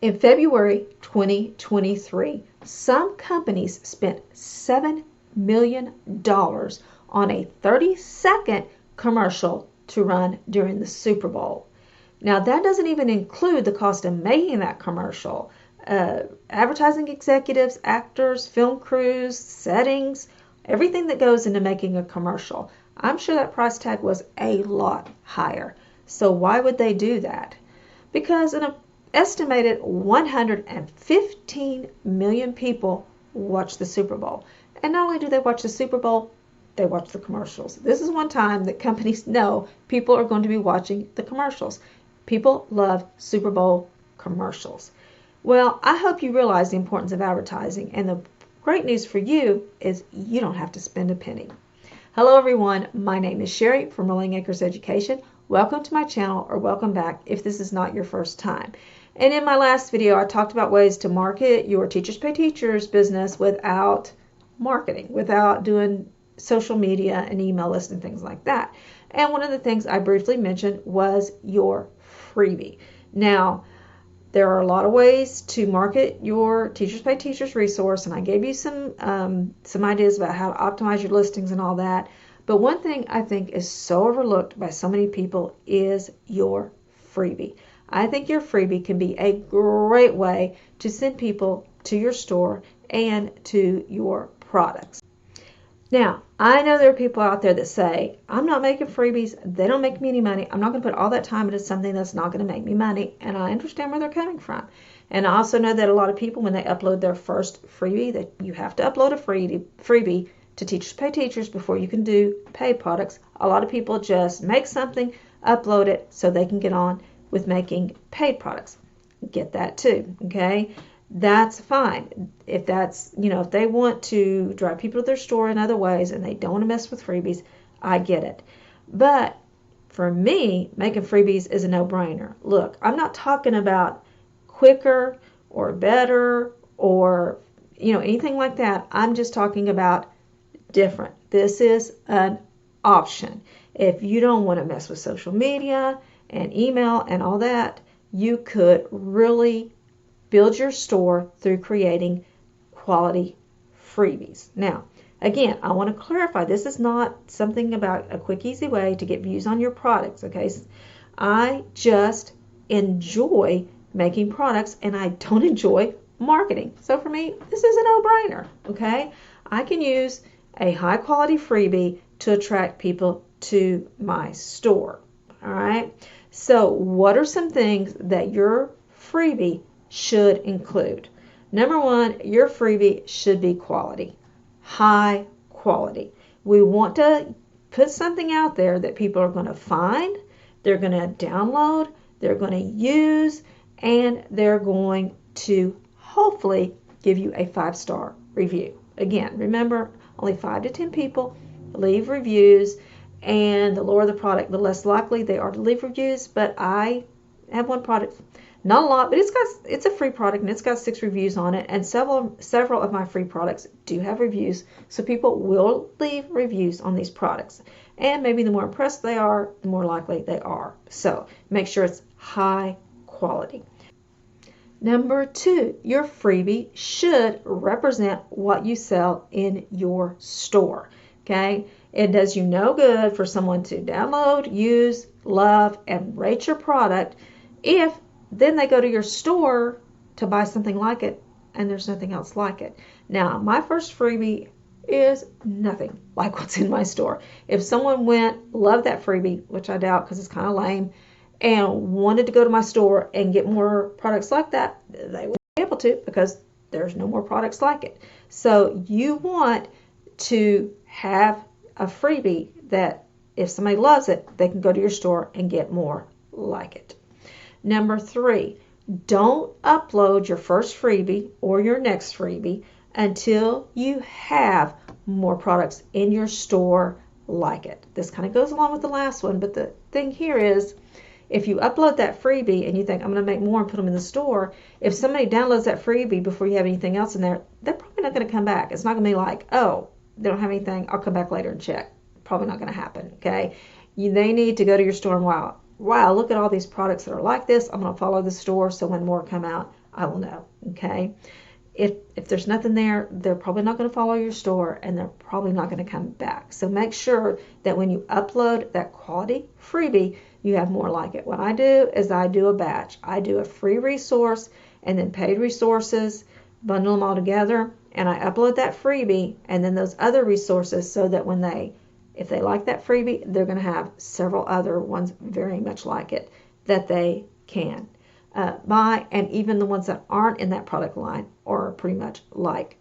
In February 2023, some companies spent $7 million on a 30-second commercial to run during the Super Bowl. Now, that doesn't even include the cost of making that commercial. Advertising executives, actors, film crews, settings, everything that goes into making a commercial. I'm sure that price tag was a lot higher. So why would they do that? Because an estimated 115 million people watch the Super Bowl. And not only do they watch the Super Bowl, they watch the commercials. This is one time that companies know people are going to be watching the commercials. People love Super Bowl commercials. Well, I hope you realize the importance of advertising, and the great news for you is you don't have to spend a penny. Hello everyone, my name is Sherry from Rolling Acres Education. Welcome to my channel, or welcome back if this is not your first time. And in my last video, I talked about ways to market your Teachers Pay Teachers business without marketing, without doing social media and email lists and things like that. And one of the things I briefly mentioned was your freebie. Now, there are a lot of ways to market your Teachers Pay Teachers resource, and I gave you some ideas about how to optimize your listings and all that. But one thing I think is so overlooked by so many people is your freebie. I think your freebie can be a great way to send people to your store and to your products. Now, I know there are people out there that say, I'm not making freebies, they don't make me any money, I'm not going to put all that time into something that's not going to make me money, and I understand where they're coming from. And I also know that a lot of people, when they upload their first freebie, that you have to upload a freebie to Teachers Pay Teachers before you can do paid products. A lot of people just make something, upload it, so they can get on with making paid products. Get that too, okay? That's fine. If that's, if they want to drive people to their store in other ways and they don't want to mess with freebies, I get it. But for me, making freebies is a no-brainer. Look, I'm not talking about quicker or better or, anything like that. I'm just talking about different. This is an option. If you don't want to mess with social media and email and all that, you could really build your store through creating quality freebies. Now, again, I want to clarify, this is not something about a quick, easy way to get views on your products, okay? I just enjoy making products and I don't enjoy marketing. So for me, this is a no-brainer, okay? I can use a high quality freebie to attract people to my store, all right? So what are some things that your freebie should include? Number one, your freebie should be quality, high quality. We want to put something out there that people are going to find, they're going to download, they're going to use, and they're going to hopefully give you a 5-star review. Again, remember, only 5 to 10 people leave reviews, and the lower the product, the less likely they are to leave reviews. But I have one product, not a lot, but it's a free product and it's got 6 reviews on it, and several of my free products do have reviews, so people will leave reviews on these products. And maybe the more impressed they are, the more likely they are. So make sure it's high quality. Number 2, your freebie should represent what you sell in your store. Okay? It does you no good for someone to download, use, love, and rate your product if then they go to your store to buy something like it and there's nothing else like it. Now, my first freebie is nothing like what's in my store. If someone loved that freebie, which I doubt because it's kind of lame, and wanted to go to my store and get more products like that, they would be able to, because there's no more products like it. So you want to have a freebie that if somebody loves it, they can go to your store and get more like it. Number 3, don't upload your first freebie or your next freebie until you have more products in your store like it. This kind of goes along with the last one, but the thing here is, if you upload that freebie and you think, I'm going to make more and put them in the store, if somebody downloads that freebie before you have anything else in there, they're probably not going to come back. It's not going to be like, oh, they don't have anything, I'll come back later and check. Probably not going to happen, okay? They need to go to your store and wow, look at all these products that are like this. I'm going to follow the store, so when more come out, I will know. Okay. If there's nothing there, they're probably not going to follow your store and they're probably not going to come back. So make sure that when you upload that quality freebie, you have more like it. What I do is I do a batch. I do a free resource and then paid resources, bundle them all together, and I upload that freebie and then those other resources so that if they like that freebie, they're going to have several other ones very much like it that they can buy, and even the ones that aren't in that product line are pretty much like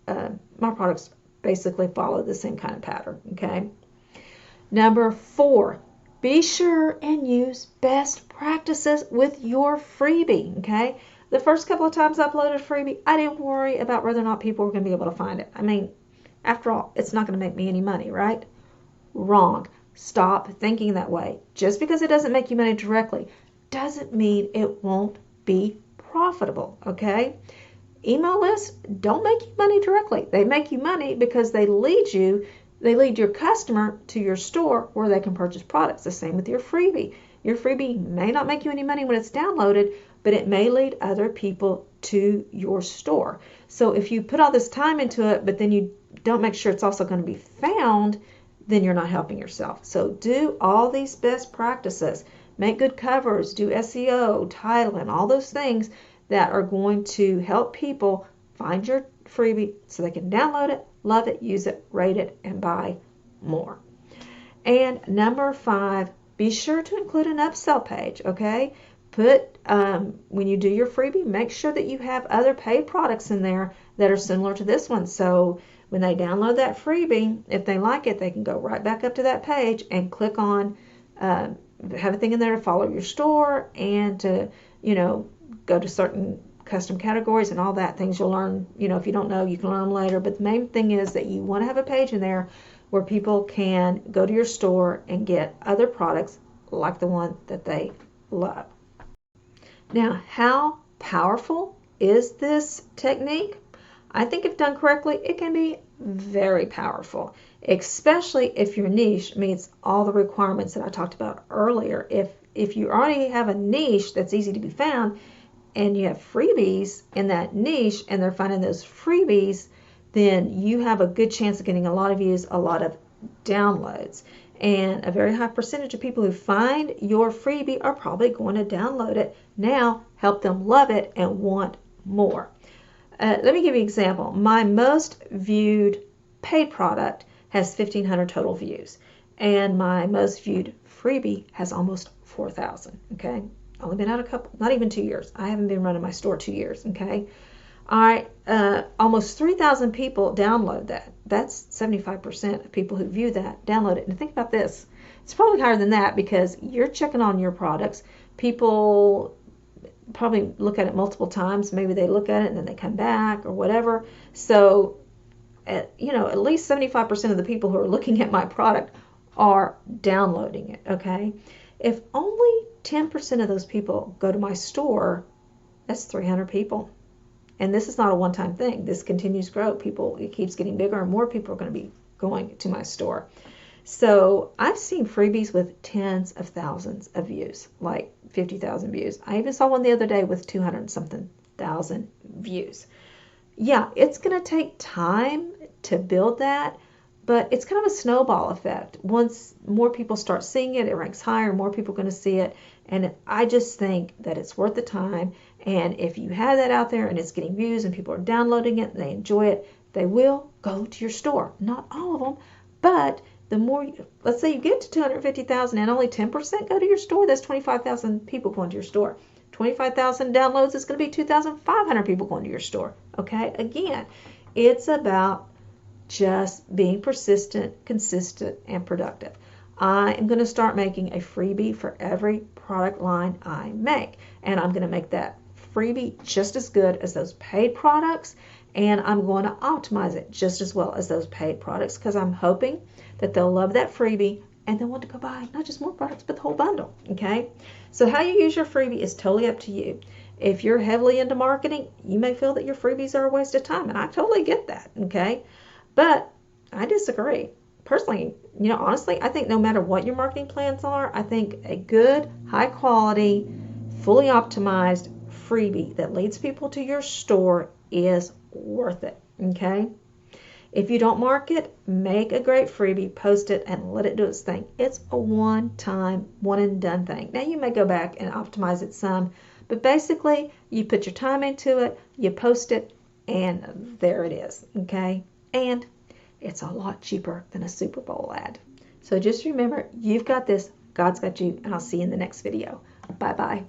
my products basically follow the same kind of pattern. Okay. Number 4, be sure and use best practices with your freebie. Okay. The first couple of times I uploaded a freebie, I didn't worry about whether or not people were going to be able to find it. I mean, after all, it's not going to make me any money, right? Wrong. Stop thinking that way. Just because it doesn't make you money directly doesn't mean it won't be profitable. Okay. Email lists don't make you money directly. They make you money because they lead your customer to your store where they can purchase products. The same with your freebie. Your freebie may not make you any money when it's downloaded, but it may lead other people to your store. So if you put all this time into it, but then you don't make sure it's also going to be found, then you're not helping yourself. So do all these best practices. Make good covers, do SEO, title, and all those things that are going to help people find your freebie so they can download it, love it, use it, rate it, and buy more. And number 5, be sure to include an upsell page, okay? When you do your freebie, make sure that you have other paid products in there that are similar to this one. So when they download that freebie, if they like it, they can go right back up to that page and click on have a thing in there to follow your store and to, go to certain custom categories and all that things you'll learn. If you don't know, you can learn them later. But the main thing is that you want to have a page in there where people can go to your store and get other products like the one that they love. Now, how powerful is this technique? I think if done correctly, it can be very powerful, especially if your niche meets all the requirements that I talked about earlier. If you already have a niche that's easy to be found and you have freebies in that niche and they're finding those freebies, then you have a good chance of getting a lot of views, a lot of downloads. And a very high percentage of people who find your freebie are probably going to download it. Now, help them love it and want more. Let me give you an example. My most viewed paid product has 1,500 total views, and my most viewed freebie has almost 4,000. Okay, only been out not even 2 years. I haven't been running my store 2 years. Okay, all right, almost 3,000 people download that. That's 75% of people who view that download it. And think about this: it's probably higher than that because you're checking on your products. People probably look at it multiple times. Maybe they look at it and then they come back or whatever. So, at least 75% of the people who are looking at my product are downloading it, okay? If only 10% of those people go to my store, that's 300 people. And this is not a one-time thing. This continues to grow. It keeps getting bigger and more people are going to be going to my store. So I've seen freebies with tens of thousands of views, like 50,000 views. I even saw one the other day with 200-something thousand views. Yeah, it's going to take time to build that, but it's kind of a snowball effect. Once more people start seeing it, it ranks higher, more people are going to see it. And I just think that it's worth the time. And if you have that out there and it's getting views and people are downloading it and they enjoy it, they will go to your store. Not all of them, but the more, let's say you get to 250,000 and only 10% go to your store, that's 25,000 people going to your store. 25,000 downloads is going to be 2,500 people going to your store. Okay, again, it's about just being persistent, consistent, and productive. I am going to start making a freebie for every product line I make, and I'm going to make that freebie just as good as those paid products, and I'm going to optimize it just as well as those paid products because I'm hoping that they'll love that freebie and they'll want to go buy not just more products but the whole bundle. Okay, so how you use your freebie is totally up to you. If you're heavily into marketing, you may feel that your freebies are a waste of time, and I totally get that. Okay, but I disagree. Personally, honestly, I think no matter what your marketing plans are, I think a good, high quality, fully optimized freebie that leads people to your store is worth it, okay? If you don't mark it, make a great freebie, post it, and let it do its thing. It's a one-time, one-and-done thing. Now, you may go back and optimize it some, but basically, you put your time into it, you post it, and there it is, okay? And it's a lot cheaper than a Super Bowl ad. So just remember, you've got this, God's got you, and I'll see you in the next video. Bye-bye.